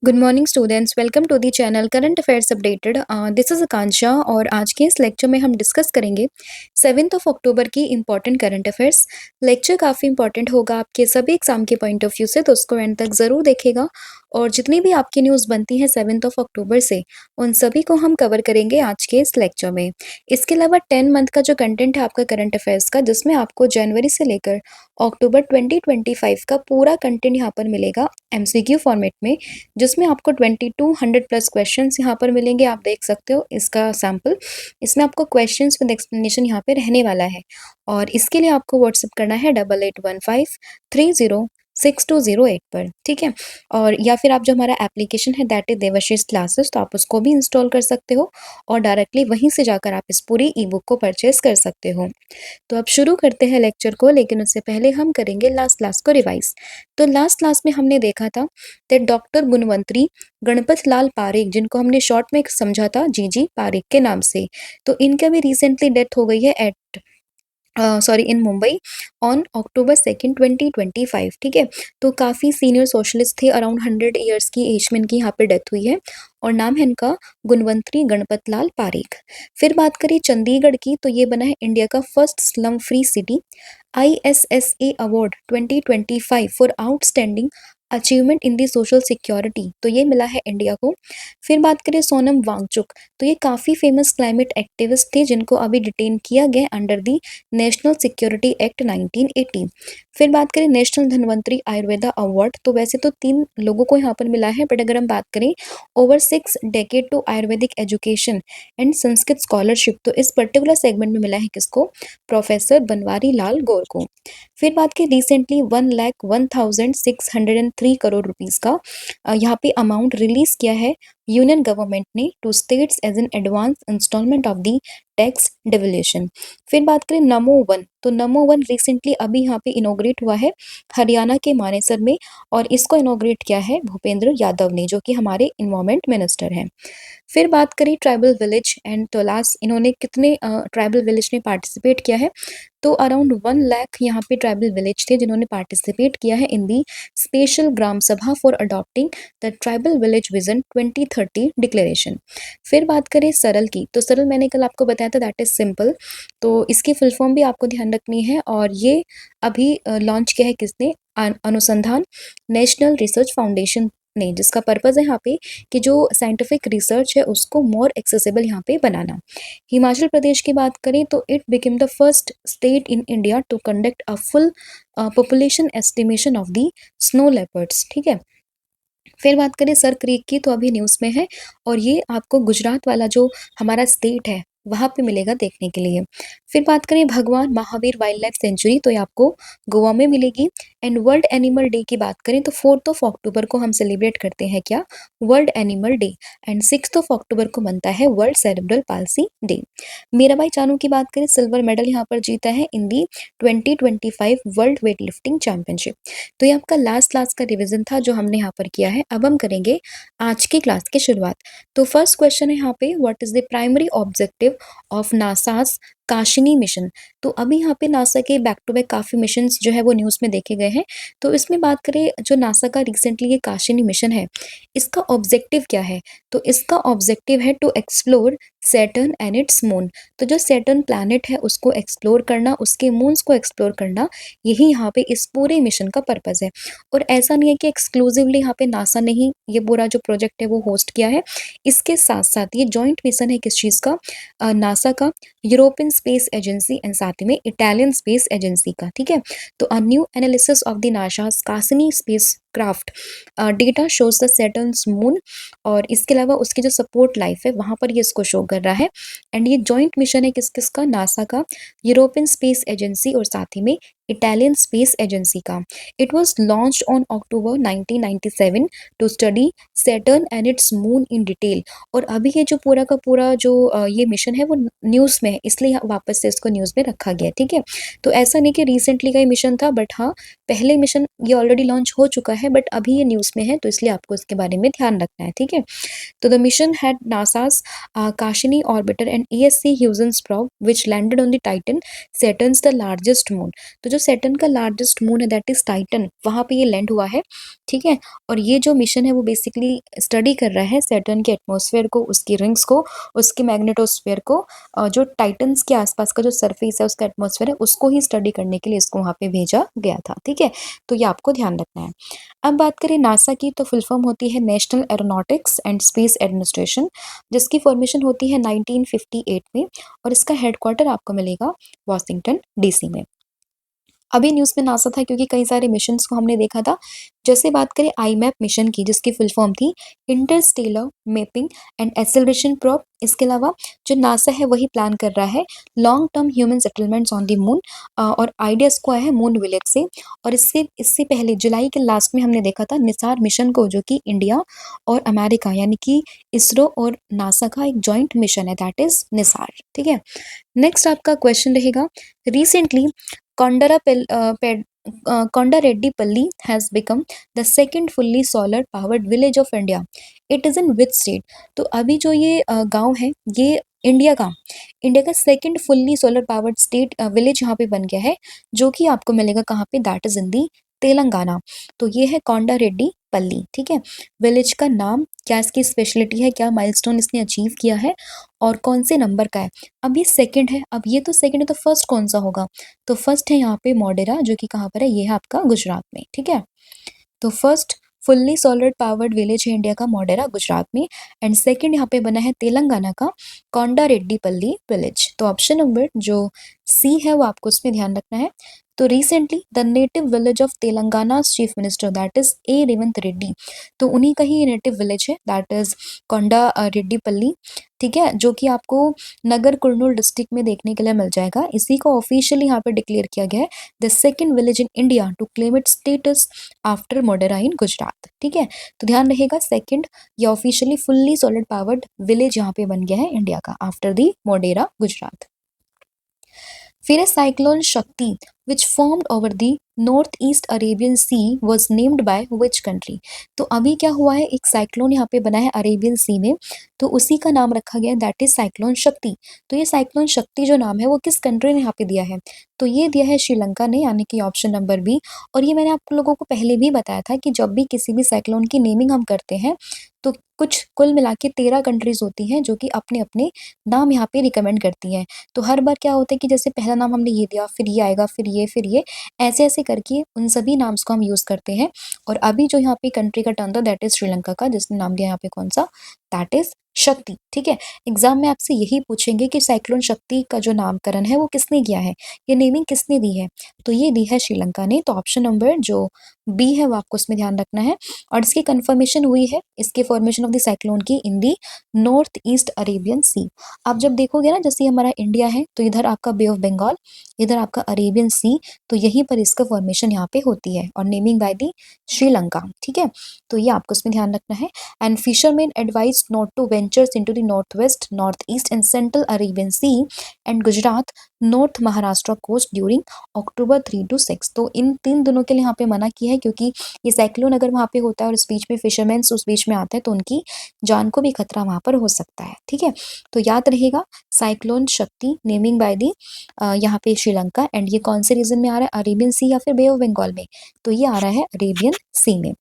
Good morning students, welcome to the channel current affairs updated. This is Akanksha और आज के इस लेक्चर में हम डिस्कस करेंगे 7 अक्टूबर की इम्पॉर्टेंट करंट अफेयर्स। लेक्चर काफ़ी इंपॉर्टेंट होगा आपके सभी एग्जाम के पॉइंट ऑफ व्यू से, तो उसको एंड तक ज़रूर देखेगा। और जितनी भी आपकी न्यूज़ बनती है 7 अक्टूबर से, उन सभी को हम कवर करेंगे आज के इस लेक्चर में। इसके अलावा 10 मंथ का जो कंटेंट है आपका करंट अफेयर्स का, जिसमें आपको जनवरी से लेकर अक्टूबर 2025 का पूरा कंटेंट यहाँ पर मिलेगा MCQ फॉर्मेट में, जिसमें आपको 2200 प्लस क्वेश्चंस यहाँ पर मिलेंगे। आप देख सकते हो इसका सैंपल। इसमें आपको क्वेश्चंस विद एक्सप्लेनेशन यहाँ पे रहने वाला है। और इसके लिए आपको व्हाट्सअप करना है 8815306208 पर, ठीक है। और या फिर आप जो हमारा एप्लीकेशन है दैट इज देवाशीष क्लासेस, तो आप उसको भी इंस्टॉल कर सकते हो और डायरेक्टली वहीं से जाकर आप इस पूरी ई बुक को परचेज कर सकते हो। तो अब शुरू करते हैं लेक्चर को, लेकिन उससे पहले हम करेंगे लास्ट क्लास को रिवाइज। तो लास्ट क्लास में हमने देखा था दैट डॉक्टर गुणवंतरी गणपत लाल पारेख, जिनको हमने शॉर्ट में समझा था जीजी पारेख के नाम से, तो इनका भी रिसेंटली डेथ हो गई है at in Mumbai on October 2 2025, ठीक है। तो काफ़ी सीनियर सोशलिस्ट थे, अराउंड 100 ईयर्स की एज में इनकी यहाँ पे डेथ हुई है और नाम है इनका गुणवंतरी गणपत लाल पारेख। फिर बात करें चंडीगढ़ की, तो ये बना है इंडिया का first slum free city. ISSA award 2025 for outstanding achievement in the social security, तो ये मिला है इंडिया को। फिर बात करें सोनम वांगचुक, तो ये काफ़ी फेमस क्लाइमेट एक्टिविस्ट थे जिनको अभी डिटेन किया गया under the national security act 1980। फिर बात करें नेशनल धन्वंतरी आयुर्वेदा अवार्ड, तो वैसे तो 3 लोगों को यहाँ पर मिला है, बट अगर हम बात करें over 6 decade to Ayurvedic education and Sanskrit scholarship, तो इस पर्टिकुलर सेगमेंट में मिला है किसको? प्रोफेसर बनवारी लाल गौर को। फिर बात करें रिसेंटली 1,01,603 करोड़ रुपीस का यहाँ पे अमाउंट रिलीज किया है यूनियन गवर्नमेंट ने to states as an advance instalment of the tax devolution. फिर बात करें नमो वन, तो नमो वन रिसेंटली अभी यहाँ पे इनोग्रेट हुआ है हरियाणा के मानेसर में, और इसको इनोग्रेट किया है भूपेंद्र यादव ने, जो कि हमारे इन्वायरमेंट मिनिस्टर हैं। फिर बात करें ट्राइबल विलेज एंड तोलास, इन्होंने कितने ट्राइबल विलेज ने पार्टिसिपेट किया है? तो अराउंड 1 लाख यहाँ पे ट्राइबल विलेज थे जिन्होंने पार्टिसिपेट किया है इन दी स्पेशल ग्राम सभा for adopting the tribal village vision 2030 declaration. फिर बात करें सरल की, तो सरल मैंने कल आपको बताया था दैट इज सिंपल, तो इसकी फुल फॉर्म भी आपको ध्यान रखनी है। और ये अभी लॉन्च किया है किसने? अनुसंधान नेशनल रिसर्च फाउंडेशन ने, जिसका पर्पज है यहाँ पे कि जो साइंटिफिक रिसर्च है उसको मोर एक्सेसिबल यहाँ पे बनाना। हिमाचल प्रदेश की बात करें तो it became the first state in India to conduct a full population estimation of the snow leopards, ठीक है। फिर बात करें सर क्रीक की, तो अभी न्यूज़ में है और ये आपको गुजरात वाला जो हमारा स्टेट है वहाँ पे मिलेगा देखने के लिए। फिर बात करें भगवान महावीर वाइल्ड लाइफ सेंचुरी, तो ये आपको गोवा में मिलेगी। एंड वर्ल्ड एनिमल डे की बात करें तो 4 अक्टूबर को हम सेलिब्रेट करते हैं क्या? World animal day. एंड 6 अक्टूबर को बनता है world cerebral palsy day. Mirabai Chanu की बात करें, सिल्वर मेडल यहाँ पर जीता है इन दी 2025 वर्ल्ड वेट लिफ्टिंग चैंपियनशिप। तो ये आपका लास्ट क्लास का रिवीजन था जो हमने यहाँ पर किया है। अब हम करेंगे आज की क्लास की शुरुआत। तो फर्स्ट क्वेश्चन है यहाँ पे, what is the primary objective of NASA's Cassini mission? तो अभी यहाँ पे नासा के बैक टू बैक काफी मिशंस जो है वो न्यूज में देखे गए हैं। तो इसमें बात करें जो नासा का रिसेंटली ये काशिनी मिशन है, इसका ऑब्जेक्टिव क्या है? तो इसका ऑब्जेक्टिव है to explore Saturn and its moon. तो जो सैटर्न प्लैनेट है उसको एक्सप्लोर करना, उसके मून्स को एक्सप्लोर करना, यही यहाँ पे इस पूरे मिशन का पर्पज है। और ऐसा नहीं है कि एक्सक्लूसिवली यहाँ पे नासा ने ही ये पूरा जो प्रोजेक्ट है वो होस्ट किया है। इसके साथ साथ ये जॉइंट मिशन है किस चीज़ का? नासा का, यूरोपियन स्पेस एजेंसी एंड साथ ही में इटालियन स्पेस एजेंसी का, ठीक है। तो a new analysis of the NASA's Cassini spacecraft data shows the Saturn's moon, और इसके अलावा उसकी जो सपोर्ट लाइफ है वहाँ पर ये इसको शो कर रहा है। एंड ये जॉइंट मिशन है किस किस का? नासा का, यूरोपियन स्पेस एजेंसी और साथ ही में इटालियन स्पेस एजेंसी का। It was launch on October 1997 to study Saturn and its moon in detail. और अभी ये जो पूरा का पूरा जो ये मिशन है वो न्यूज़ में है, इसलिए वापस से इसको न्यूज़ में रखा गया, ठीक है। तो ऐसा नहीं कि रिसेंटली का ये मिशन था, बट हाँ पहले मिशन ये ऑलरेडी लॉन्च हो चुका है, बट अभी ये न्यूज़ में है, तो इसलिए आपको इसके बारे में ध्यान रखना है, ठीक है। तो the mission had NASA's Cassini orbiter and ESC Huygens probe which landed on the Titan, Saturn's the largest moon. तो जो सैटर्न का लार्जेस्ट मून है दैट इज टाइटन, वहाँ पे ये लैंड हुआ है, ठीक है। और ये जो मिशन है वो बेसिकली स्टडी कर रहा है सैटर्न के एटमॉस्फेयर को, उसकी रिंग्स को, उसके मैग्नेटोस्फेयर को, जो टाइटन्स के आसपास का जो सरफेस है उसका एटमॉस्फेयर है उसको ही स्टडी करने के लिए इसको वहाँ पे भेजा गया था, ठीक है। तो ये आपको ध्यान रखना है। अब बात करें नासा की, तो फुल फॉर्म होती है national aeronautics and space administration, जिसकी फॉर्मेशन होती है 1958 में, और इसका हेडक्वार्टर आपको मिलेगा वॉशिंगटन डीसी में। अभी न्यूज़ में नासा था क्योंकि कई सारे मिशंस को हमने देखा था। जैसे बात करें आईमैप मिशन की, जिसकी फुल फॉर्म थी Interstellar mapping and acceleration probe. इसके अलावा जो नासा है वही प्लान कर रहा है long term human settlements on the moon, और आइडिया इसको आया है मून विलेज से। और इससे इससे पहले जुलाई के लास्ट में हमने देखा था निसार मिशन को, जो कि इंडिया और अमेरिका यानी कि इसरो और नासा का एक जॉइंट मिशन है, दैट इज निसार, ठीक है। नेक्स्ट आपका क्वेश्चन रहेगा, recently Kondareddypalli has become the second fully solar powered village of India. It is in which state? तो अभी जो ये गांव है ये इंडिया का second fully solar powered state village यहाँ पे बन गया है, जो कि आपको मिलेगा कहाँ पे, दैट इज इन दी तेलंगाना। तो ये है कोंडा रेड्डी पल्ली, ठीक है। विलेज का नाम, क्या इसकी स्पेशलिटी है, क्या माइलस्टोन इसने अचीव किया है, और कौन से नंबर का है। अब ये सेकंड है, अब ये तो सेकंड है तो फर्स्ट कौन सा होगा, तो फर्स्ट है यहाँ पे मोडेरा, जो कि कहाँ पर है, ये है आपका गुजरात में, ठीक है। तो first fully solar powered village है इंडिया का मोडेरा, गुजरात में, एंड सेकंड यहाँ पे बना है तेलंगाना का कोंडा रेड्डीपल्ली विलेज। तो ऑप्शन नंबर जो सी है वो आपको इसमें ध्यान रखना है। तो recently the native village of Telangana chief minister that is a Revanth Reddy, तो उन्हीं का ही नेटिव विलेज है, दैट इज कोंडा रेड्डीपल्ली, ठीक है, जो कि आपको नगर कुर्नूल डिस्ट्रिक्ट में देखने के लिए मिल जाएगा। इसी को ऑफिशियली यहाँ पे डिक्लेयर किया गया है the second village in India to claim its status after Modhera in Gujarat, ठीक है। तो ध्यान रहेगा सेकंड, ये officially fully solar powered village यहाँ पे बन गया है इंडिया का आफ्टर दी मोडेरा गुजरात। फिर है साइक्लोन शक्ति which formed over the north east Arabian sea was named by which country. तो अभी क्या हुआ है, एक साइक्लोन यहाँ पे बना है अरेबियन सी में, तो उसी का नाम रखा गया दैट इज साइक्लोन शक्ति। तो ये साइक्लोन शक्ति जो नाम है वो किस कंट्री ने यहाँ पे दिया है, तो ये दिया है श्रीलंका ने, यानी कि ऑप्शन नंबर बी। और ये मैंने आप लोगों को पहले भी बताया था कि जब भी किसी भी साइक्लोन की नेमिंग हम करते हैं तो कुछ कुल मिला के 13 कंट्रीज होती हैं जो कि अपने अपने नाम यहाँ पे रिकमेंड करती हैं। तो हर बार क्या होता है कि जैसे पहला नाम हमने ये दिया, फिर ये आएगा, फिर ये ऐसे ऐसे करके उन सभी नाम्स को हम यूज करते हैं। और अभी जो यहाँ पे कंट्री का टर्न था दैट इज श्रीलंका का, जिसने नाम दिया यहाँ पे कौन सा, दैट इज शक्ति, ठीक है। एग्जाम में आपसे यही पूछेंगे कि साइक्लोन शक्ति का जो नामकरण है वो किसने किया है, ये नेमिंग किसने दी है, तो ये दी है श्रीलंका ने। तो ऑप्शन नंबर जो बी है वो आपको इसमें ध्यान रखना है। और इसकी कंफर्मेशन हुई है, इसके फॉर्मेशन ऑफ द साइक्लोन की इन दी नॉर्थ ईस्ट अरेबियन सी। आप जब देखोगे ना, जैसे हमारा इंडिया है तो इधर आपका बे ऑफ बंगाल, इधर आपका अरेबियन सी, तो यहीं पर इसका फॉर्मेशन यहाँ पे होती है, और नेमिंग बाय दी श्रीलंका, ठीक है। तो ये आपको इसमें ध्यान रखना है। And fisherman advise not to ventures into the north west, north east and central Arabian sea and Gujarat north Maharashtra coast during October 3 to 6। तो इन 3 दिनों के लिए यहाँ पे मना किया है, क्योंकि ये साइक्लोन अगर वहाँ पे होता है और इस बीच में फिशरमैन्स उस बीच में आते हैं तो उनकी जान को भी खतरा वहाँ पर हो सकता है, ठीक है। तो याद रहेगा साइक्लोन शक्ति नेमिंग बाय दी यहाँ पे श्रीलंका, एंड ये कौन से रीजन में आ रहा है, अरेबियन सी या फिर बे ऑफ बंगाल में, तो ये आ रहा है अरेबियन सी में।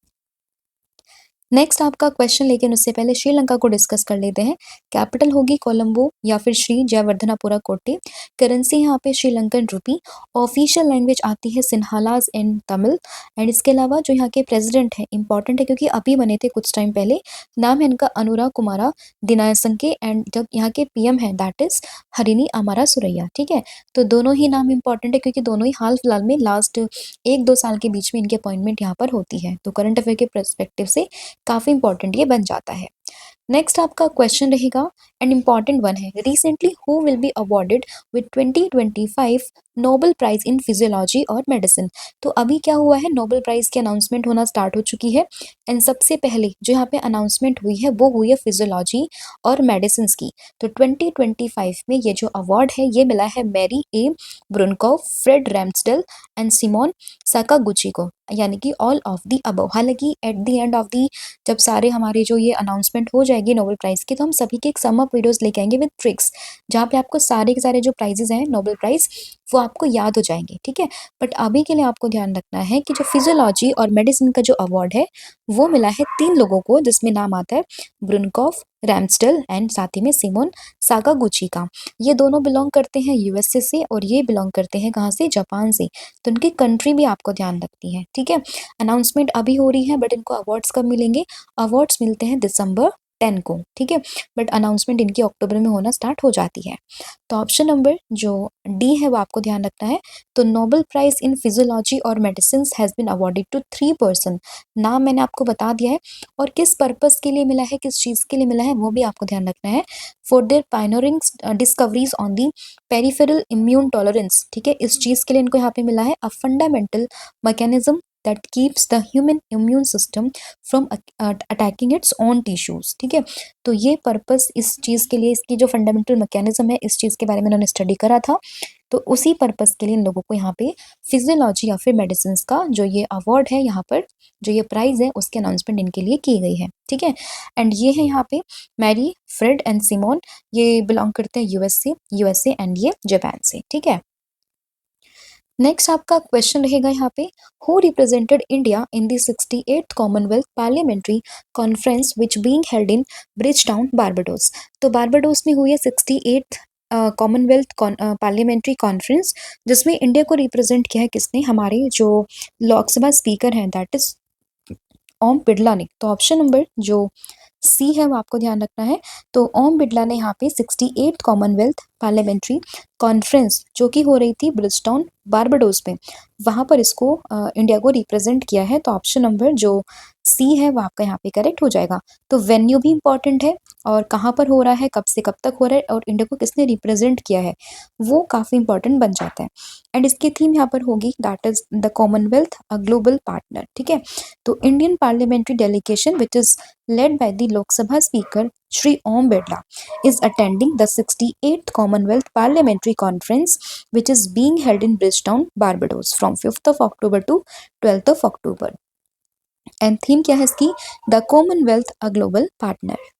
नेक्स्ट आपका क्वेश्चन, लेकिन उससे पहले श्रीलंका को डिस्कस कर लेते हैं। कैपिटल होगी कोलंबो या फिर श्री जयवर्धनापुरा कोटे। करेंसी यहाँ पे श्रीलंकन रुपी। ऑफिशियल लैंग्वेज आती है सिन्हालाज एंड तमिल। एंड इसके अलावा जो यहाँ के प्रेसिडेंट है इंपॉर्टेंट है क्योंकि अभी बने थे कुछ टाइम पहले, नाम है इनका अनुराग कुमारा दिनायसंके, एंड जब यहाँ के पीएम है दैट इज हरिनी अमारा सुरैया, ठीक है। तो दोनों ही नाम इंपॉर्टेंट है क्योंकि दोनों ही हाल फिलहाल में लास्ट 1-2 साल के बीच में इनकी अपॉइंटमेंट यहाँ पर होती है, तो करंट अफेयर के परस्पेक्टिव से काफी इंपॉर्टेंट ये बन जाता है। नेक्स्ट आपका क्वेश्चन रहेगा एंड इम्पॉर्टेंट वन है, recently who will be awarded with 2025 Nobel prize in physiology और मेडिसिन। तो अभी क्या हुआ है, नोबेल प्राइज की अनाउंसमेंट होना स्टार्ट हो चुकी है, एंड सबसे पहले जो यहाँ पे अनाउंसमेंट हुई है वो हुई है फिजियोलॉजी और मेडिसिन की। तो 2025 में ये जो अवार्ड है ये मिला है Mary E Brunkow, Fred Ramsdell and Simon Sakaguchi को, यानी कि ऑल ऑफ दी अबव। हालांकि at the end of the जब सारे हमारे जो ये अनाउंसमेंट हो जाएगी नोबेल प्राइज की, तो हम सभी के एक सम अप वीडियोस लेके आएंगे विद ट्रिक्स, जहाँ पे आपको सारे के सारे जो प्राइजेस हैं नोबेल प्राइज वो आपको याद हो जाएंगे, ठीक है। बट अभी के लिए आपको ध्यान रखना है कि जो फिजियोलॉजी और मेडिसिन का जो अवार्ड है वो मिला है 3 लोगों को, जिसमें नाम आता है ब्रुनकॉफ, रैमस्टेल एंड साथ ही में सिमोन साकागुची का। ये दोनों बिलोंग करते हैं यूएसए से और ये बिलोंग करते हैं कहाँ से, जापान से। तो उनकी कंट्री भी आपको ध्यान रखती है, ठीक है। अनाउंसमेंट अभी हो रही है, बट इनको अवार्ड्स कब मिलेंगे, अवार्ड्स मिलते हैं December 10 को, ठीक है। बट अनाउंसमेंट इनकी अक्टूबर में होना स्टार्ट हो जाती है। तो ऑप्शन नंबर जो डी है वो आपको ध्यान रखना है। तो नोबेल प्राइज इन फिजियोलॉजी और medicine has been awarded to 3 person. नाम मैंने आपको बता दिया है, और किस पर्पस के लिए मिला है, किस चीज के लिए मिला है वो भी आपको ध्यान रखना है। For their pioneering discoveries on the peripheral immune tolerance, ठीक है। इस चीज के लिए इनको यहाँ पे मिला है a fundamental mechanism that keeps the human immune system from attacking its own tissues, ठीक है। तो ये पर्पस इस चीज के लिए, इसकी जो फंडामेंटल मैकेनिज्म है इस चीज के बारे में उन्होंने स्टडी करा था। तो उसी पर्पस के लिए इन लोगों को यहाँ पे फिजियोलॉजी या फिर मेडिसिन का जो ये अवार्ड है, यहाँ पर जो ये प्राइज है उसकी अनाउंसमेंट इनके लिए की गई है, ठीक है। एंड ये है यहाँ पे मैरी, फ्रेड एंड सिमोन, ये बिलोंग करते हैं यूएसए एंड ये जापान से, ठीक है। नेक्स्ट आपका क्वेश्चन रहेगा यहाँ पे, who represented India in the 68th Commonwealth parliamentary conference which being held in Bridgetown, Barbados. तो बारबाडोस में हुई है 68th कॉमनवेल्थ पार्लियामेंट्री कॉन्फ्रेंस, जिसमें इंडिया को रिप्रेजेंट किया है किसने, हमारे जो लोकसभा स्पीकर हैं दैट इज ओम बिरला ने। तो ऑप्शन नंबर जो सी है वो आपको ध्यान रखना है। तो ओम बिरला ने यहाँ पे 68th कॉमनवेल्थ पार्लियामेंट्री कॉन्फ्रेंस जो कि हो रही थी ब्रिजटाउन, बारबाडोस में, वहां पर इसको इंडिया को रिप्रेजेंट किया है। तो ऑप्शन नंबर जो सी है वो आपका यहाँ पे करेक्ट हो जाएगा। तो वेन्यू भी इंपॉर्टेंट है, और कहाँ पर हो रहा है, कब से कब तक हो रहा है, और इंडिया को किसने रिप्रेजेंट किया है, वो काफी इंपॉर्टेंट बन जाता है। एंड इसकी थीम यहाँ पर होगी that is the commonwealth a global partner, ठीक है। तो Indian parliamentary delegation which is led by the Lok Sabha Speaker Shri Om Birla is attending the 68th Commonwealth Parliamentary Conference which is being held in Bridgetown, Barbados from 5th of October to 12th of October. And theme क्या है इसकी, the commonwealth a global partner.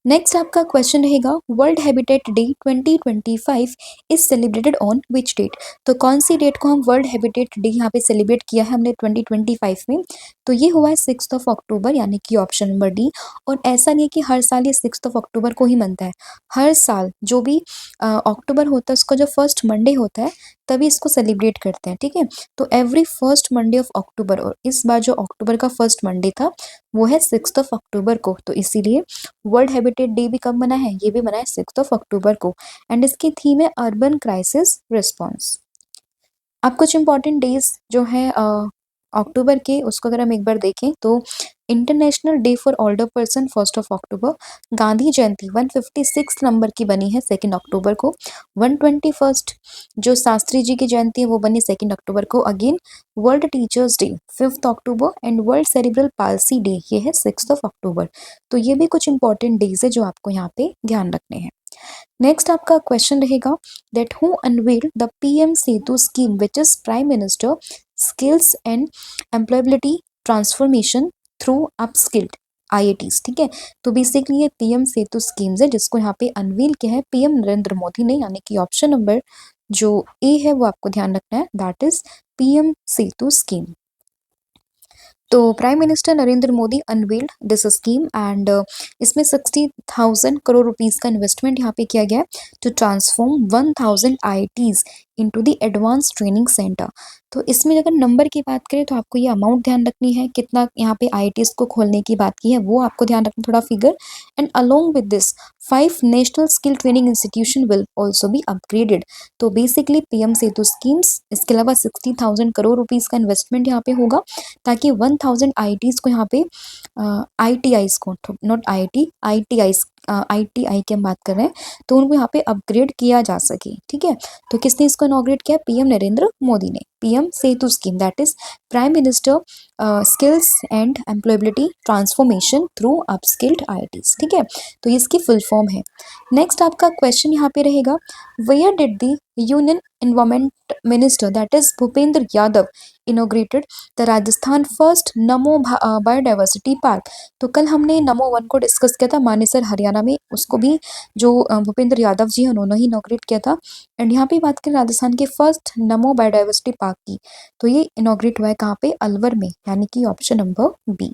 Next आपका question रहेगा, world habitat day 2025 is celebrated on which date. तो कौन सी date को हम world habitat day यहाँ पे सेलिब्रेट किया है हमने 2025 में, तो ये हुआ है 6 अक्टूबर, यानी कि ऑप्शन नंबर डी। और ऐसा नहीं है कि हर साल ये 6 अक्टूबर को ही मनता है, हर साल जो भी अक्टूबर होता है उसका जो फर्स्ट मंडे होता है तभी इसको सेलिब्रेट करते हैं, ठीक है। तो every first Monday of October, और इस बार जो अक्टूबर का फर्स्ट मंडे था वो है 6 अक्टूबर को, तो इसीलिए वर्ल्ड हैबिटेट डे भी कब मना है, ये भी मना है 6 अक्टूबर को। एंड इसकी थीम है अर्बन क्राइसिस रिस्पॉन्स। अब कुछ इंपॉर्टेंट डेज जो है अक्टूबर के, उसको अगर हम एक बार देखें तो international day for older person 1 October, Gandhi Jayanti 156 number की बनी है 2 अक्टूबर को, 121 जो शास्त्री जी की जयंती है वो बनी 2 अक्टूबर को again, world teachers day 5 October, and world cerebral palsy day ये है 6 अक्टूबर। तो ये भी कुछ इंपॉर्टेंट डेज है जो आपको यहाँ पे ध्यान रखने हैं। नेक्स्ट आपका क्वेश्चन रहेगा that who unveiled the PM Setu scheme which is prime minister skills and employability transformation through upskilled IITs, ठीक है। तो बेसिकली ये पीएम सेतु स्कीम्स है जिसको यहाँ पे अनवील किया है पीएम नरेंद्र मोदी ने, यानी कि ऑप्शन नंबर जो ए है वो आपको ध्यान रखना है, that is PM Setu scheme. तो prime minister Narendra Modi unveiled this scheme, and इसमें 60,000 करोड़ रुपीस का इन्वेस्टमेंट यहाँ पे किया गया है to transform 1000 IITs into the advance training centre. तो इसमें अगर नंबर की बात करें तो आपको ये अमाउंट ध्यान रखनी है, कितना यहाँ पे आईआईटीज को खोलने की बात की है वो आपको ध्यान रखना, थोड़ा figure. And along with this 5 national skill training institution will also be upgraded. तो बेसिकली पीएम सेतु स्कीम्स, इसके अलावा 60,000 करोड़ रुपीस का इन्वेस्टमेंट यहाँ पे होगा ताकि 1000 आईआईटीज को यहाँ पे आईटीआईज को, नॉट आईआईटी, आईटीआईज, आईटीआई की हम बात कर रहे हैं, तो उनको यहाँ पे अपग्रेड किया जा सके, ठीक है। तो किसने इसको इनॉग्रेट किया, पीएम नरेंद्र मोदी ने, PM Setu scheme that is prime minister skills and employability transformation through upskilled IITs, ठीक है। तो ये इसकी फुल फॉर्म है। नेक्स्ट आपका क्वेश्चन यहाँ पे रहेगा, where did the union environment minister that is Bhupender Yadav inaugurated the Rajasthan first Namo biodiversity park. तो कल हमने नमो 1 को डिस्कस किया था मानेसर हरियाणा में, उसको भी जो भूपेंद्र यादव जी हैं उन्होंने ही इनोग्रेट किया था। एंड यहाँ पे बात करें राजस्थान के फर्स्ट नमो बायोडाइवर्सिटी पार्क की, तो ये इनोग्रेट हुआ है कहाँ पे, अलवर में, यानी कि ऑप्शन नंबर बी।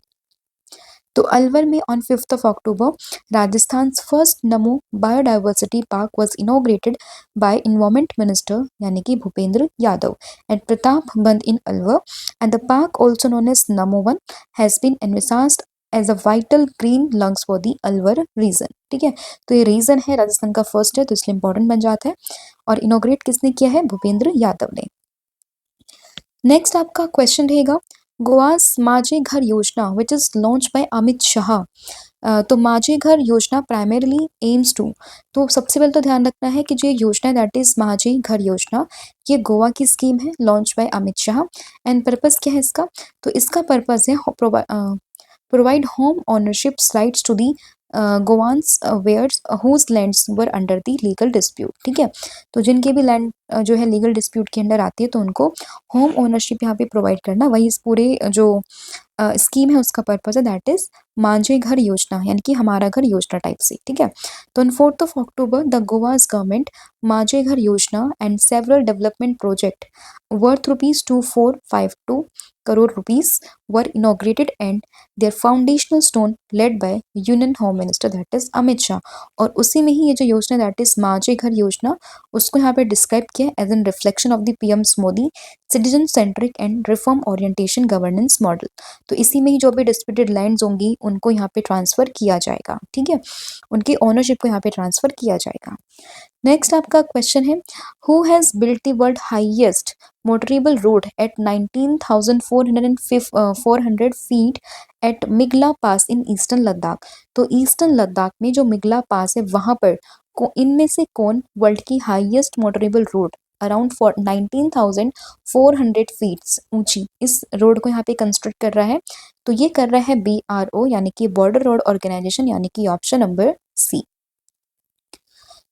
तो अलवर में on 5th of October, Rajasthan's first Namo Biodiversity Park was inaugurated by Environment Minister यानी कि Bhupendra Yadav at Pratap Band in Alwar, and the park also known as Namo One has been envisaged as a vital green lungs for the Alwar region। ठीक है, तो ये reason है राजस्थान का first है तो इसलिए इंपॉर्टेंट बन जाता है। और इनोग्रेट किसने किया है, भूपेंद्र यादव ने। नेक्स्ट आपका क्वेश्चन रहेगा गोवास माझे घर योजना which is launch by Amit Shah. तो माझे घर योजना प्राइमरीली एम्स टू, तो सबसे पहले तो ध्यान रखना है कि जो ये योजना है दैट इज माझे घर योजना, ये गोवा की स्कीम है launch by Amit Shah. And purpose क्या है इसका, तो इसका पर्पस है provide home ownership rights to the Goans wares whose lands were under the legal dispute. ठीक है, तो जिनके भी लैंड जो है लीगल डिस्प्यूट के अंडर आती है तो उनको होम ओनरशिप यहाँ पे प्रोवाइड करना, वही इस पूरे जो स्कीम है उसका पर्पस है दैट इज माझे घर योजना, यानी कि हमारा घर योजना टाइप से। ठीक है, तो on 4th of October the Goa's government माझे घर योजना and several development project worth ₹2452 crore rupees were inaugurated and their foundational stone led by union home minister that is Amit Shah. और उसी में ही ये जो योजना दैट इज माझे घर योजना, उसको यहाँ पे डिस्क्राइब किया as an reflection of the PM's Modi citizen centric and reform orientation governance model. तो इसी में ही जो भी डिस्प्यूटेड लैंड्स होंगी उनको यहाँ पे ट्रांसफर किया जाएगा। ठीक है, उनकी ओनरशिप को यहाँ पे ट्रांसफर किया जाएगा। नेक्स्ट आपका क्वेश्चन है who has built the world highest motorable road at 19,400 feet at Migla pass in eastern Ladakh. तो ईस्टर्न लद्दाख में जो मिगला पास है वहां पर इनमें से कौन वर्ल्ड की highest motorable road around 19,400 feet ऊंची इस रोड को यहाँ पे कंस्ट्रक्ट कर रहा है, तो ये कर रहा है BRO यानी कि बॉर्डर रोड ऑर्गेनाइजेशन, यानी कि option number C.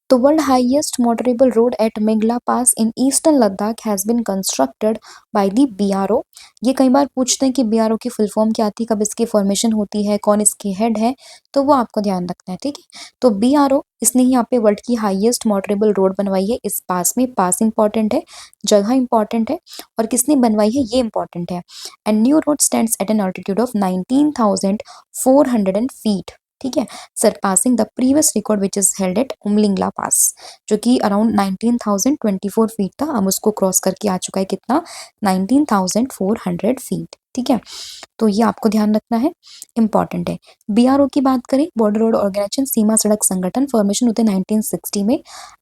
The world highest motorable road at Mingla Pass in eastern Ladakh has been constructed by the BRO। ये कई बार पूछते हैं कि BRO की फुल फॉर्म क्या आती है, कब इसकी फॉर्मेशन होती है, कौन इसकी हेड है, तो वो आपको ध्यान रखना है। ठीक है, तो BRO इसने यहाँ पे वर्ल्ड की हाईएस्ट मोटरेबल रोड बनवाई है इस पास में। पास इंपॉर्टेंट है, जगह इंपॉर्टेंट है, और किसने बनवाई है ये इंपॉर्टेंट है। And new road stands at an altitude of 19,400 feet. ठीक है, surpassing the previous record which is held at Umlingla pass, जो कि अराउंड 19,024 फीट था, हम उसको क्रॉस करके आ चुका है कितना, 19,400 फीट। ठीक है, तो ये आपको ध्यान रखना है, इंपॉर्टेंट है। BRO की बात करें, बॉर्डर रोड ऑर्गेनाइजेशन सीमा सड़क संगठन, फॉर्मेशन होते हैं 1960 में,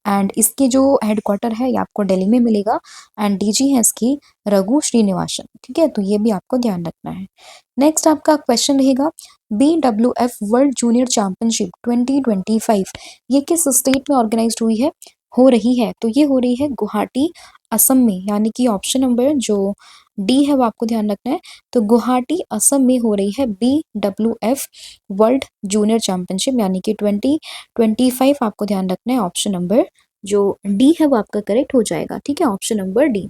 एंड इसके जो हेडक्वार्टर है ये आपको दिल्ली में मिलेगा, एंड DG है इसकी रघु श्रीनिवासन। ठीक है, तो ये भी आपको ध्यान रखना है। नेक्स्ट आपका क्वेश्चन रहेगा BWF वर्ल्ड जूनियर चैंपियनशिप 2025 ये किस स्टेट में ऑर्गेनाइज हुई है, हो रही है, तो ये हो रही है गुवाहाटी असम में, यानी कि ऑप्शन नंबर जो डी है वो आपको ध्यान रखना है। तो गुवाहाटी असम में हो रही है BWF वर्ल्ड जूनियर चैंपियनशिप, यानी कि 2025 आपको ध्यान रखना है। ऑप्शन नंबर जो डी है वो आपका करेक्ट हो जाएगा। ठीक है, ऑप्शन नंबर डी।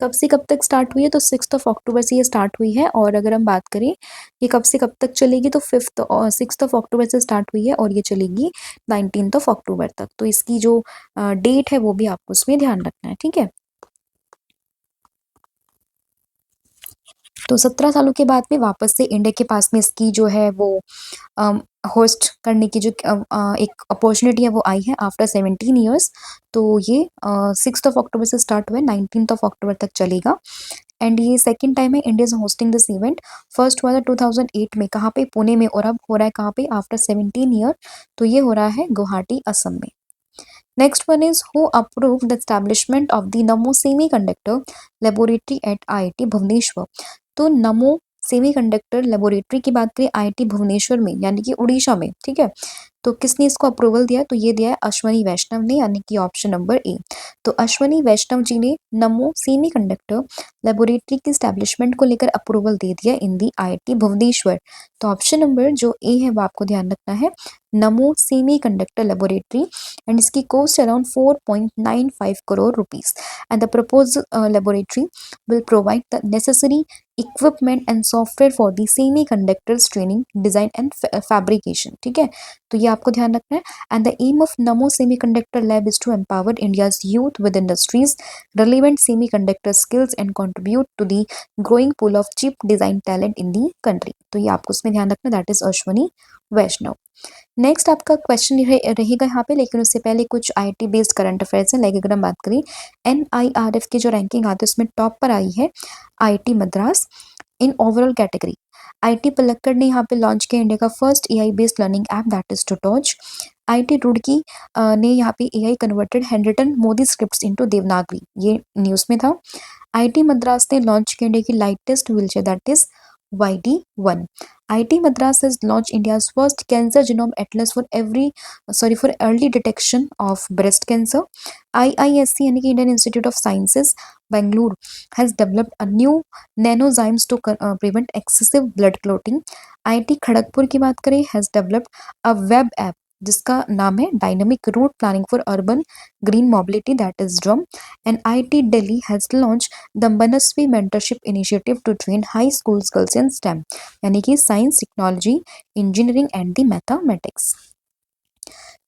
कब से कब तक स्टार्ट हुई है, तो 6th of October से ये स्टार्ट हुई है। और अगर हम बात करें ये कब से कब तक चलेगी, तो 6th of October से स्टार्ट हुई है और ये चलेगी 19th of October तक। तो इसकी जो डेट है वो भी आपको उसमें ध्यान रखना है। ठीक है, तो 17 सालों के बाद में वापस से इंडिया के पास में इसकी जो है वो होस्ट करने की जो एक अपॉर्चुनिटी है वो आई है आफ्टर 17 ईयर्स। तो ये 6th of October से स्टार्ट हुआ है, 19th of October तक चलेगा। एंड ये सेकंड टाइम है India is hosting this event. First हुआ था 2008 में, कहाँ पे, पुणे में, और अब हो रहा है कहाँ पे, आफ्टर 17 ईयर, तो ये हो रहा है गुवाहाटी असम में। Next one is who approve the establishment of the Namo semiconductor laboratory at IIT Bhubaneswar. तो नमो सेमीकंडक्टर लेबोरेटरी की बात करें IIT भुवनेश्वर में, यानी कि उड़ीसा में। ठीक है, तो किसने इसको अप्रूवल दिया है? तो ये दिया है अश्वनी वैष्णव ने, यानी कि ऑप्शन नंबर ए। तो अश्वनी वैष्णव जी ने नमो सेमीकंडक्टर लेबोरेटरी की एस्टैब्लिशमेंट को लेकर अप्रूवल दे दिया इन दी आईआईटी भुवनेश्वर। तो ऑप्शन नंबर जो ए है वो आपको ध्यान रखना है, नमो सेमीकंडक्टर लेबोरेटरी, एंड इसकी cost around 4.95 crore rupees, and the propose laboratory will provide the necessary equipment and software for the semiconductors training, design and fabrication। ठीक है, तो ये आपको ध्यान रखना है। And the aim of Namo semiconductor lab is to empower India's youth with industries relevant semiconductor skills and contribute to the growing pool of chip design talent in the country। तो ये आपको इसमें ध्यान रखना, that is Ashwini Vaishnaw. Next आपका question रहेगा यहाँ पे, लेकिन उससे पहले कुछ आईटी बेस्ड करंट अफेयर्स हैं। लाइक अगर हम बात करें एनआईआरएफ की जो रैंकिंग आती है उसमें टॉप पर आई है IIT Madras in overall category. IIT Palakkad ने यहाँ पे लॉन्च किया इंडिया का first AI based learning app, that is टूटॉज। आईटी रुड़की ने यहाँ पे AI converted handwritten Modi scripts into Devanagari, ये न्यूज़ में था। आईटी मद्रास ने लॉन्च किया इंडिया की lightest wheelchair, that is YD1। IIT Madras has launched India's first cancer genome atlas for early detection of breast cancer। IISC यानी कि Indian Institute of Sciences Bangalore has developed a new nanozymes to prevent excessive blood clotting। IIT Kharagpur की बात करें has developed a web app जिसका नाम है dynamic route planning for urban green mobility, that is DRUM. And IIT Delhi has launch the Manasvi mentorship initiative to train high school girls in STEM, यानी कि science, technology, engineering and the mathematics.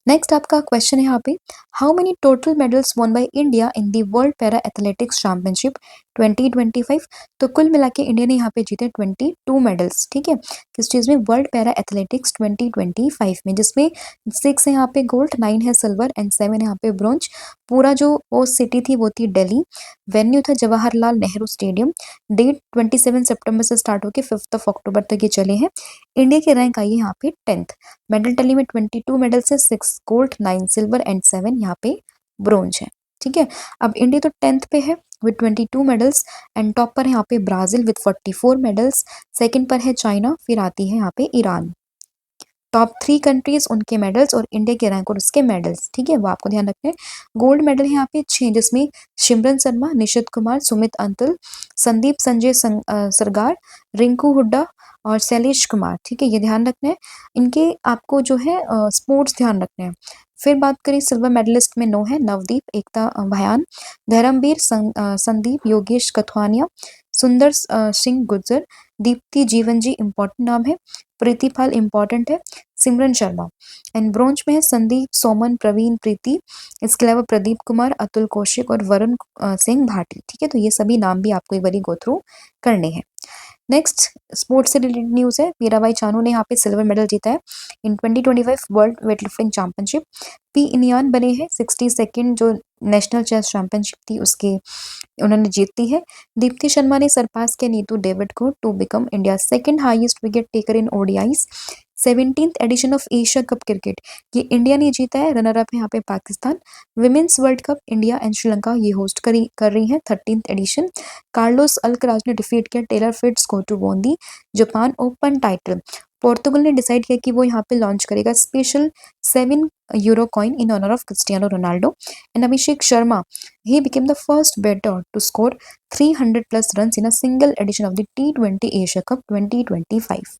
Next आपका question है यहाँ पे, how many total medals won by India in the world para athletics championship 2025। तो कुल मिला के इंडिया ने यहाँ पे जीते 22 मेडल्स। ठीक है, किस चीज़ में? वर्ल्ड पैरा एथलेटिक्स 2025 में, जिसमें 6 है यहाँ पे गोल्ड, 9 है सिल्वर एंड 7 यहाँ पे ब्रॉन्ज। पूरा जो वो सिटी थी वो थी दिल्ली, वेन्यू था जवाहरलाल नेहरू स्टेडियम। डेट 27 सितंबर से स्टार्ट होकर 5 अक्टूबर तक ये चले हैं। इंडिया की रैंक आई है यहाँ पे 10th। मेडल टैली में 22 मेडल से 6 गोल्ड, 9 सिल्वर एंड 7 यहाँ पे ब्रोंज है। ठीक है, अब इंडिया तो 10th पे है विद 22 मेडल्स, एंड टॉप पर है यहाँ पे ब्राजील विद 44 मेडल्स, सेकंड पर है चाइना, फिर आती है यहाँ पे ईरान। टॉप 3 कंट्रीज, उनके मेडल्स और इंडिया के रैंक और उसके मेडल्स। ठीक है, वो आपको ध्यान रखना है। गोल्ड मेडल है यहाँ पे 6, जिसमें सिमरन शर्मा, निशित कुमार, सुमित अंतल, संदीप संजय सरगार, रिंकू हुड्डा और शैलेश कुमार। ठीक है, ये ध्यान रखना है, इनके आपको जो है स्पोर्ट्स ध्यान रखने हैं। फिर बात करें सिल्वर मेडलिस्ट में 9 है, नवदीप, एकता भयान, धर्मवीर, संदीप, योगेश कथवानिया, सुंदर सिंह गुज्जर, दीप्ति जीवन जी इंपॉर्टेंट नाम है, प्रीतिपाल इंपॉर्टेंट है, सिमरन शर्मा। एंड ब्रोंज में है संदीप, सोमन, प्रवीण, प्रीति, इसके अलावा प्रदीप कुमार, अतुल कौशिक और वरुण सिंह भाटी। ठीक है, तो ये सभी नाम भी आपको एक बारी गो थ्रू करने हैं। नेक्स्ट स्पोर्ट्स से रिलेटेड न्यूज़ है, मीराबाई चानू ने यहाँ पे सिल्वर मेडल जीता है इन 2025 वर्ल्ड वेटलिफ्टिंग चैंपियनशिप। पी इनियान बने हैं 62nd जो नेशनल चेस चैंपियनशिप थी उसके उन्होंने जीती है। दीप्ति शर्मा ने सरपास किया नीतू डेविड को to become India second highest wicket taker in ODIs. 17th edition of Asia cup cricket ये इंडिया ने जीता है, रनर अप यहाँ पे Pakistan. Women's world cup India and Sri Lanka ये होस्ट कर रही हैं 13th एडिशन। कार्लोस अल्कराज ने डिफीट किया टेलर फिट्स को to won the Japan open title. Portugal ने डिसाइड किया कि वो यहाँ पे लॉन्च करेगा special 7 euro coin in honour of Cristiano Ronaldo. And Abhishek Sharma he became the first batter to score 300 plus runs in a single edition of the T20 Asia Cup 2025।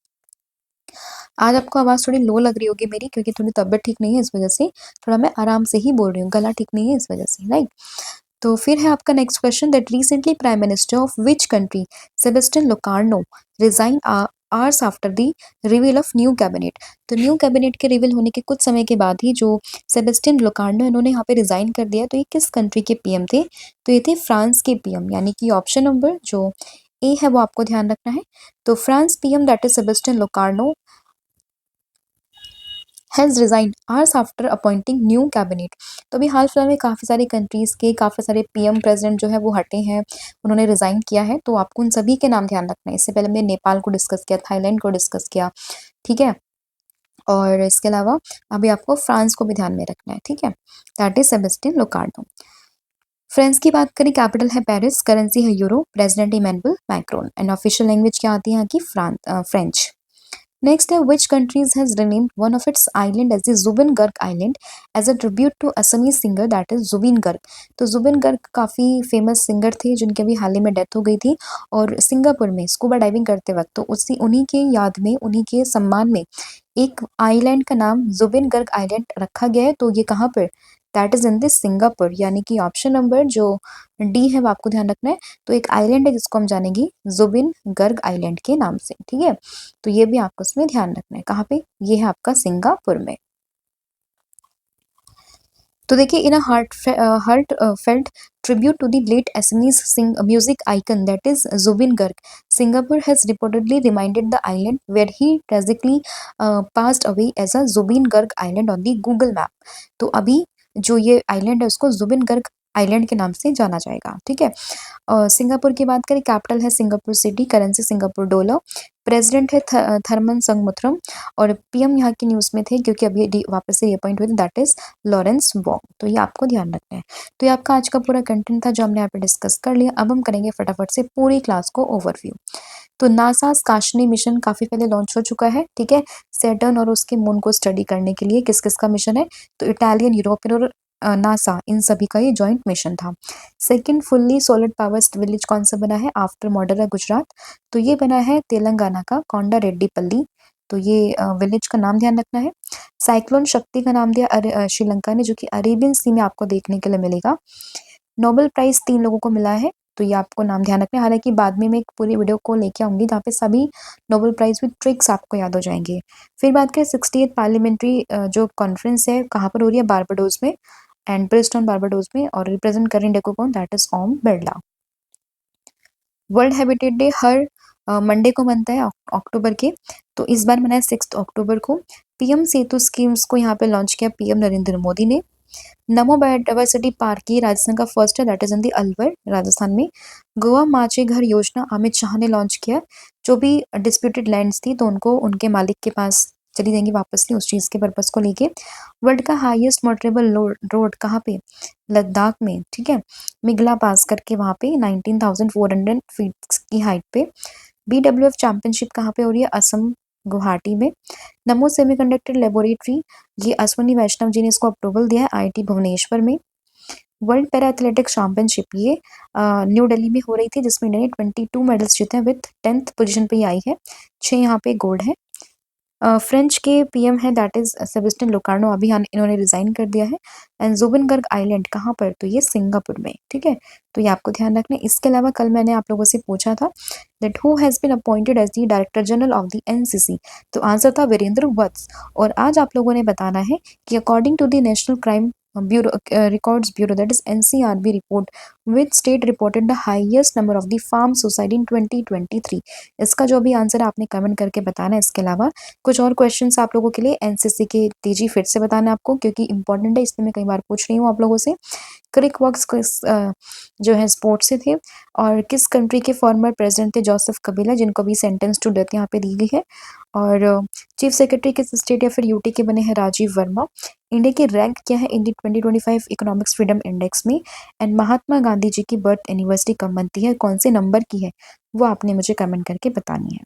आज आपको आवाज़ थोड़ी लो लग रही होगी मेरी, क्योंकि थोड़ी तबीयत ठीक नहीं है, इस वजह से थोड़ा मैं आराम से ही बोल रही हूँ, गला ठीक नहीं है इस वजह से, राइट। तो फिर है आपका next question, that recently prime minister of which country Sebastian Locarno resign hours after the reveal of new cabinet. तो न्यू कैबिनेट के रिवील होने के कुछ समय के बाद ही जो सेबेस्टियन लोकार्नो इन्होंने यहाँ पे रिजाइन कर दिया। तो ये किस कंट्री के पीएम थे? तो ये थे फ्रांस के पीएम, यानी कि ऑप्शन नंबर जो ए है वो आपको ध्यान रखना है। तो France PM that is Sebastien Locarno has resign hours after appointing new cabinet. तो अभी हाल फिलहाल में काफ़ी सारी कंट्रीज़ के काफ़ी सारे पीएम प्रेसिडेंट जो है वो हटे हैं, उन्होंने रिजाइन किया है। तो आपको उन सभी के नाम ध्यान रखना है। इससे पहले हमने नेपाल को डिस्कस किया, थाईलैंड को डिस्कस किया, ठीक है, और इसके अलावा अभी आपको फ्रांस को भी ध्यान में रखना है, ठीक है, that is Sebastien Lecornu. France की बात करें, कैपिटल है पेरिस, करेंसी है euro, president Emmanuel Macron, and official language क्या आती है यहाँ की? फ्रेंच। नेक्स्ट है which countries has renamed one of its island as the Zubeen Garg island as a tribute to Assamese singer that is Zubeen Garg. तो जुबिन गर्ग काफ़ी फेमस सिंगर थे जिनके अभी हाल ही में डेथ हो गई थी, और सिंगापुर में स्कूबा डाइविंग करते वक्त तो उसी उन्हीं के याद में, उन्हीं के सम्मान में एक आइलैंड का नाम जुबिन गर्ग आइलैंड रखा गया है। तो ये कहाँ पर, that is in this Singapore, यानी कि ऑप्शन नंबर जो डी है वो आपको ध्यान रखना है। तो एक आइलैंड है जिसको हम जानेंगे जुबिन गर्ग आइलैंड के नाम से, ठीक है। तो ये भी आपको इसमें ध्यान रखना है, कहाँ पे, ये है आपका सिंगापुर में। तो देखिए, in a heartfelt tribute to the late Assamese music icon that is Zubin Garg. Singapore has reportedly reminded the island where he tragically passed away as a Zubin Garg Island on the Google Map. तो अभी जो ये island है उसको Zubin Garg island के नाम से जाना जाएगा, ठीक है। सिंगापुर की बात करें, कैपिटल है Singapore city, currency Singapore dollar, president है थरमन संगमुथरम, और पीएम यहाँ की न्यूज़ में थे क्योंकि अभी वापस से ये अपॉइंट हुए थे, दैट इज लॉरेंस वोंग। तो ये आपको ध्यान रखना है। तो ये आपका आज का पूरा कंटेंट था जो हमने यहाँ पे डिस्कस कर लिया। अब हम करेंगे फटाफट से पूरी क्लास को ओवरव्यू। तो नासा काशनी मिशन काफी पहले लॉन्च हो चुका है, ठीक है। सैटर्न और उसके मून को स्टडी करने के लिए किस किस का मिशन है, तो इटालियन, यूरोपियन और नासा, इन सभी का ये जॉइंट मिशन था। Second, fully solar power village कौन सा बना है आफ्टर मॉडल गुजरात, तो ये बना है तेलंगाना का कोंडा रेड्डीपल्ली। तो ये विलेज का नाम ध्यान रखना है। साइक्लोन शक्ति का नाम दिया श्रीलंका ने, जो कि अरेबियन सी में आपको देखने के लिए मिलेगा। नोबेल प्राइज 3 लोगों को मिला है, तो ये आपको नाम ध्यान रखना है। हालांकि बाद में मैं एक पूरी वीडियो को लेके आऊंगी जहाँ पे सभी नोबेल प्राइज विद ट्रिक्स आपको याद हो जाएंगे। फिर बात करें 68th पार्लियामेंट्री जो कॉन्फ्रेंस है कहाँ पर हो रही है, बारबाडोस में, एंड ब्रिस्टॉन बारबाडोस में, और रिप्रेजेंट कर रही इंडिया को कौन, that is Om Birla. World habitat day हर मंडे को बनता है अक्टूबर के, तो इस बार मना है 6 अक्टूबर को। पीएम सेतु स्कीम्स को यहाँ पे लॉन्च किया पीएम नरेंद्र मोदी ने। नमो बायोडाइवर्सिटी पार्क ये राजस्थान का फर्स्ट है, दैट इज इन दी अलवर राजस्थान में। गोवा माचे घर योजना अमित शाह ने लॉन्च किया। जो भी डिस्प्यूटेड लैंड्स थी तो उनको उनके मालिक के पास चली जाएंगी वापस नहीं, उस चीज़ के पर्पस को लेके। वर्ल्ड का हाईएस्ट मोटरेबल रोड कहाँ पे, लद्दाख में, ठीक है, मिगला पास करके वहाँ पे 19,400 फीट की हाइट पे। BWF चैंपियनशिप कहाँ पे हो रही है, असम गुवाहाटी में। नमो सेमीकंडक्टर लेबोरेटरी, ये अश्वनी वैष्णव जी ने इसको अप्रूवल दिया है IIT भुवनेश्वर में। वर्ल्ड पैरा एथलेटिक्स चैंपियनशिप ये न्यू दिल्ली में हो रही थी, जिसमें इंडिया ने 22 मेडल्स जीते हैं, विथ 10th पोजीशन पे ही आई है, 6 यहाँ पे गोल्ड है। फ्रेंच के पीएम है दैट इज सेबेस्टियन लोकार्नो, अभी इन्होंने रिजाइन कर दिया है। एंड जुबिन गर्ग आइलैंड कहाँ पर, तो ये सिंगापुर में, ठीक है। तो ये आपको ध्यान रखना है। इसके अलावा कल मैंने आप लोगों से पूछा था that who has been appointed as the director general of the NCC, तो आंसर था वीरेंद्र वत्स। और आज आप लोगों ने बताना है कि according to the national crime bureau records bureau that is NCRB report, which state reported the highest number of the farm suicide in 2023। इसका जो भी आंसर है आपने कमेंट करके बताना है। इसके अलावा कुछ और क्वेश्चंस आप लोगों के लिए एनसीसी के तेजी फिर से बताना है आपको, क्योंकि इंपॉर्टेंट है, इसलिए मैं कई बार पूछ रही हूँ आप लोगों से। क्रिक वॉक्स जो है स्पोर्ट्स से थे, और किस कंट्री के फॉर्मर प्रेसिडेंट थे जोसेफ कबीला, जिनको भी सेंटेंस टू डेथ यहाँ पे दी गई है। और चीफ सेक्रेटरी किस स्टेट या फिर यूटी के बने हैं, राजीव वर्मा। इंडिया की रैंक क्या है इंडिया 2025 इकोनॉमिक्स फ्रीडम इंडेक्स में। एंड महात्मा गांधी जी की बर्थ एनिवर्सरी कब बनती है, कौन से नंबर की है, वो आपने मुझे कमेंट करके बतानी है।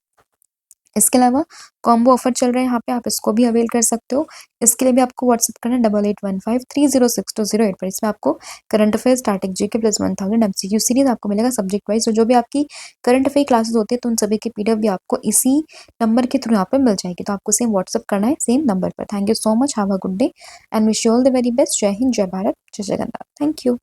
इसके अलावा कॉम्बो ऑफर चल रहा है यहाँ पे, आप इसको भी अवेल कर सकते हो। इसके लिए भी आपको व्हाट्सअप करना है 8815306208 पर। इसमें आपको current affair, static GK plus 1000 MCQ series आपको मिलेगा सब्जेक्ट वाइज। और जो भी आपकी करंट अफेयर क्लासेस होती है तो उन सभी की PDF भी आपको इसी नंबर के थ्रू यहाँ पे मिल जाएगी। तो आपको सेम व्हाट्सअप करना है सेम नंबर पर। Thank you so much, have a good day and wish you all the very best. जय हिंद, जय भारत, जय जगन्नाथ। Thank you.